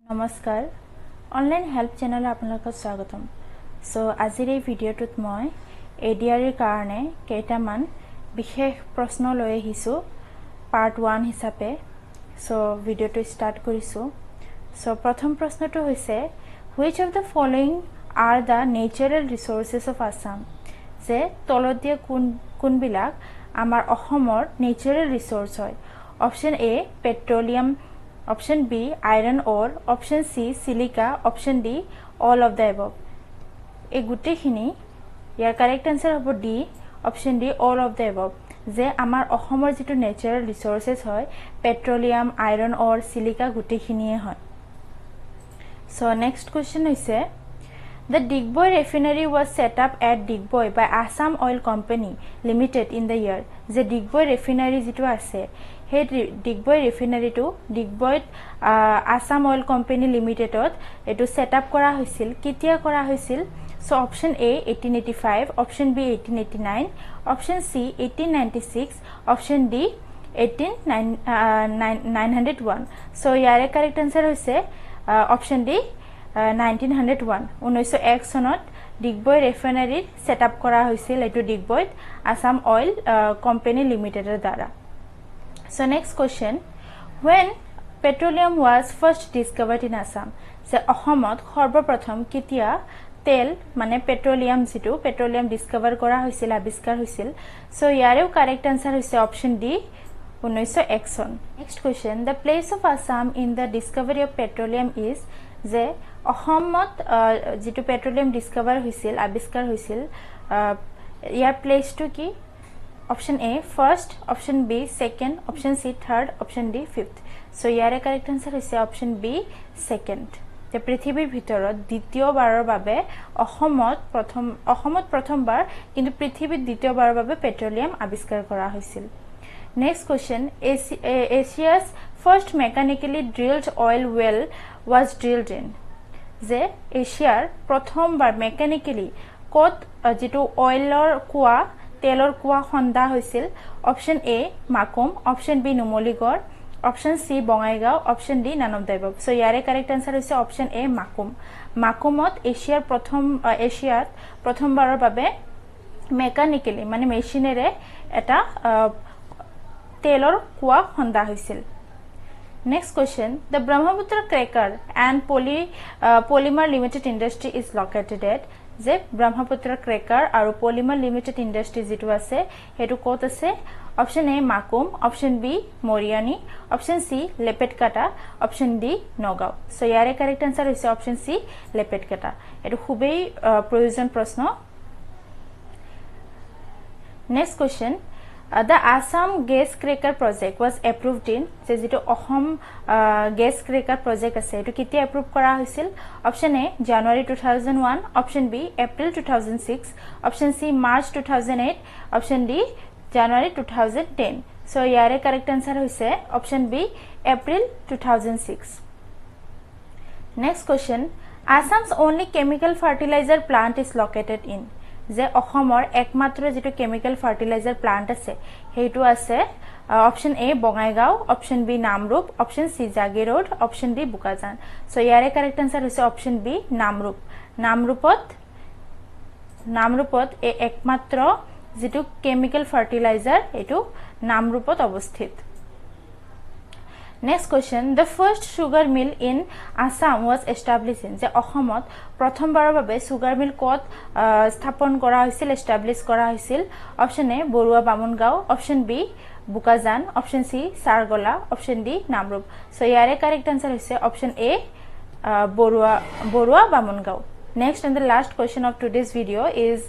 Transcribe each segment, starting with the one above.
নমস্কাৰ online help channel আপোনালোকক স্বাগতম সো আজিৰ এই ভিডিঅ'টোত মই ADRE কাৰণে কেইটামান বিশেষ প্ৰশ্ন লৈ আহিছো পাৰ্ট 1 হিচাপে সো ভিডিঅ'টো ষ্টাৰ্ট কৰিছো সো প্ৰথম প্ৰশ্নটো হৈছে which of the following are the natural resources of Assam যে তলত দিয়া কোনবিলাক আমাৰ অসমৰ ন্যাচাৰাল ৰিসোৰ্স হয় option A petroleum Option B, iron ore. Option C, silica. Option D, all of the above. A good thing. Your correct answer is D. Option D, all of the above. যে আমাৰ অসমৰ যেটো ন্যাচাৰাল ৰিসোৰ্সেস হয় petroleum iron অৰ silica গুটেখিনিয়ে হয় so next question হৈছে The Digboi refinery was set up at Digboi by Assam Oil Company Limited in the year. যে Digboi refinery যেটো আছে হে Digboi refinery to Digboi Assam Oil Company Limited এটো set up কৰা হৈছিল কেতিয়া কৰা হৈছিল so option A 1885 option B 1889 option C 1896 option D 901 so ইয়াৰে কাৰেক্ট আনসাৰ হৈছে অপশন D 1901 1901 সনত ডিগবৈ ৰেফাইনাৰী সেটআপ কৰা হৈছিল এটো ডিগবৈত আসাম অইল কোম্পানী লিমিটেডৰ দ্বাৰা so next question when petroleum was first discovered in Assam যে অসমত সৰ্বপ্ৰথম কেতিয়া তেল মানে পেট্ৰলিয়াম যেটো পেট্ৰলিয়াম ডিসকভাৰ কৰা হৈছিল আৱিষ্কাৰ হৈছিল সো ইয়াৰেও কাৰেক্ট আনসাৰ হৈছে option D 1901 Son next question the place of Assam in the discovery of petroleum is যে অসমত যেটো পেট্ৰলিয়াম ডিসকভাৰ হৈছিল আৱিষ্কাৰ হৈছিল ইয়াৰ প্লেসটো কি option A first option B second option C third option D fifth so ইয়াৰে correct answer হৈছে option B second যে পৃথিৱীৰ ভিতৰত দ্বিতীয়বাৰৰ বাবে অসমত প্ৰথমবাৰ কিন্তু পৃথিৱীত দ্বিতীয়বাৰৰ বাবে পেট্ৰলিয়াম আৱিষ্কাৰ কৰা হৈছিল next question Asia's first mechanically drilled oil well was drilled in যে এশিয়াৰ প্ৰথমবাৰ মেকানিক্যালি কত যেটো অইলৰ কুয়া তেলৰ কুয়া খন্দা হৈছিল option A Makum option B Numaligarh option C Bongaigaon option D none of the above so ইয়াৰে কাৰেক্ট আনসাৰ হৈছে অপশন A মাকুম মাকুমত এশিয়াৰ প্ৰথমবাৰৰ বাবে মেকানিক্যালি মানে মেচিনেৰে এটা তেলৰ কুয়া খন্দা হৈছিল Next question the Brahmaputra cracker and polymer limited industry is located at যে Brahmaputra cracker আৰু polymer limited industry যেটো আছে হেতু কত আছে option A Makum option B Mariani option C Lepetkata option D Nagaon so ইয়াৰে কাৰেক্ট আনসাৰ হৈছে অপশন C লেপেটকাটা এটো খুবেই প্ৰয়োজন প্ৰশ্ন Next question the Assam gas cracker project was approved in যেটো অসম gas cracker project আছে এটো কেতিয়া এপ্ৰুভ কৰা হৈছিল option A January 2001 option B April 2006 option C March 2008 option D January 2010 so ইয়াৰে কাৰেক্ট আনসাৰ হৈছে option B April 2006 Next question Assam's only chemical fertilizer plant is located in যে অসমৰ একমাত্ৰ যেটো কেমিক্যাল ফাৰ্টিলাইজাৰ প্লান্ট আছে হেতু আছে option A Bongaigaon option B Namrup option C Jagiroad option D Bokajan so ইয়াৰে কাৰেক্ট আনসাৰ হৈছে অপশন B নামৰূপ নামৰূপত একমাত্ৰ যেটো কেমিক্যাল ফাৰ্টিলাইজাৰ এটো নামৰূপত অৱস্থিত Next question the first sugar mill in Assam was established in যে অসমত প্ৰথমবাৰৰ বাবে সুগাৰ মিল কত স্থাপন কৰা হৈছিল এস্টাবলিশ কৰা হৈছিল option A Barua Bamungaon option B Bokajan option C Sargala option D Namrup so ইয়াৰে কাৰেক্ট আনসাৰ হৈছে option A Barua Bamungaon Next and the last question of today's video is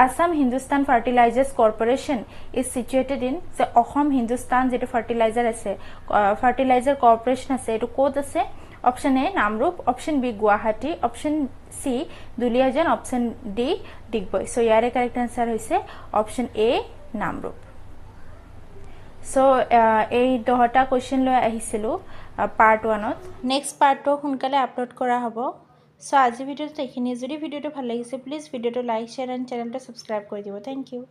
Assam Hindustan Fertilizers Corporation is situated in the Assam Hindustan যেটো fertilizer আছে fertilizer corporation আছে এটো কোত আছে option A Namrup option B Guwahati option C Duliajan option D Digboi so ইয়াৰে correct answer হৈছে option A Namrup so এই 10টা question লৈ আহিছিলো পাৰ্ট 1 ত নেক্সট পাৰ্টটো সোনকালে আপলোড কৰা হ'ব সো আজি ভিডিওটো এইখিনি যদি ভিডিওটো ভাল লাগিছে প্লিজ ভিডিওটো লাইক শেয়াৰ এণ্ড চেনেলটো সাবস্ক্ৰাইব কৰি দিব থ্যাংক ইউ